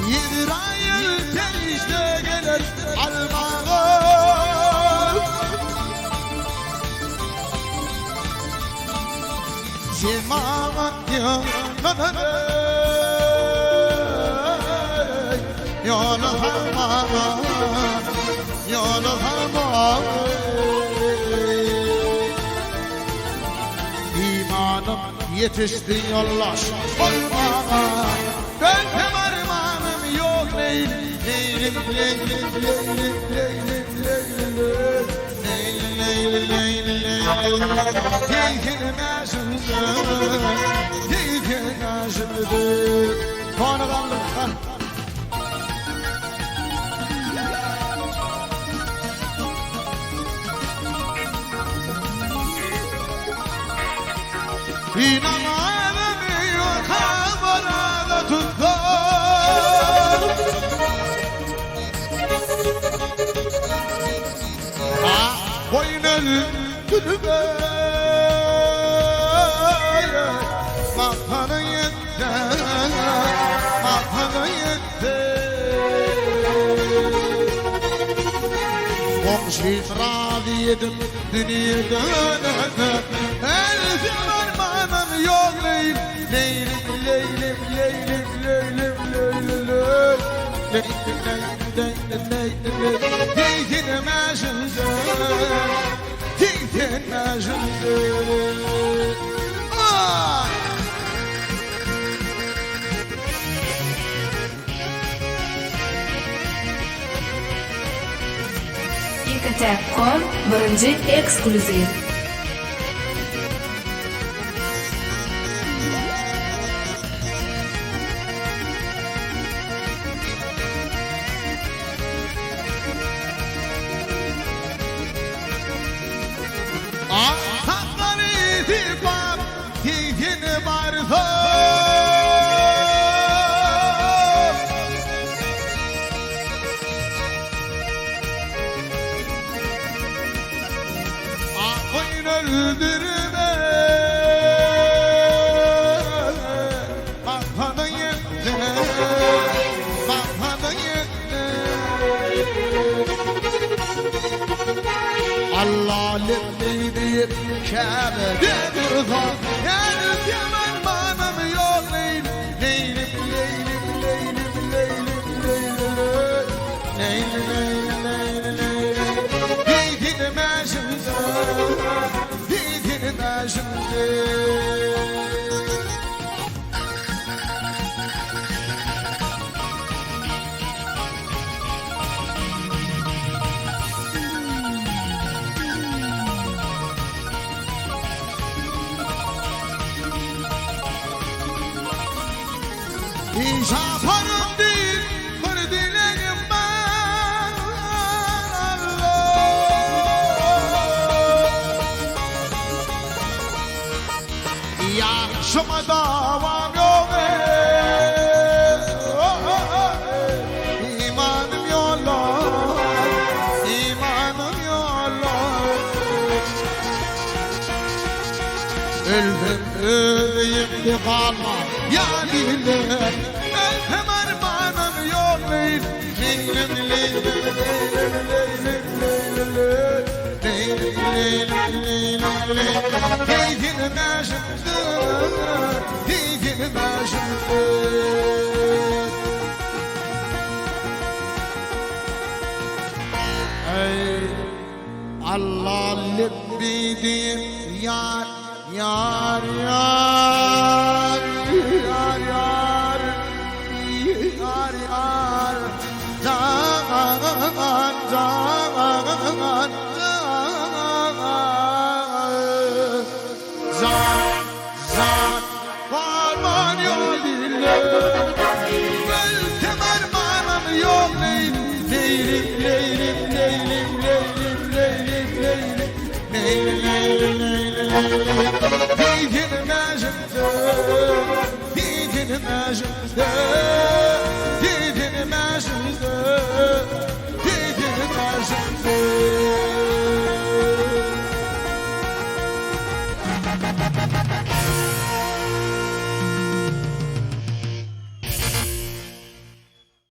Yedirayıl tenişte gelir almağa. Cemağın yanına yolu harman, yolu harman. İmanım yetişti yollaş olmağa. Ben armağanım yok leylim, leylim, leylim, leylim, leylim, leylim, leylim, leylim, leylim, leylim. Konu kaldı. İnanmadım yok bana da tutar. Boyun öldürme. Makanı yetti, makanı yetti. Komşu razı yedim dünyadan. Elfim armağanım yok leylim, leylim, leylim, leylim, leylim, leylim, Ikatek.com birinci ekskluziv. Hakları itibam keyfini barzo. Boyun öldürme. Makanı yetti, makanı yetti. Allah lefliydi kâbede durdan. Elfim armağanım yok leylim, leylim, leylim, leylim, leylim, leylim, leylim, leylim, leylim. Gidilme şimdi, gidilme şimdi. İş yaparım değil, bir dileğim ben Allah. Yaşıma davam yok İmanım yollar, imanım yollar. Ölüm öleyim kalma ya bildim. Elfim armağanım yok leylim, leylim, leylim, leylim, leylim, leylim, leylim, leylim, leylim. Gidilme şimdi, gidilme şimdi. Ey Allah lebbidim yar, yar, yar, yar, yar, yar, yar, can, can, can, can, varman yok dille. Belki varmanım yok leylim, leylim, leylim, leylim, leylim, leylim, leylim, leylim, leylim, leylim. Gidilme şimdi, gidilme şimdi.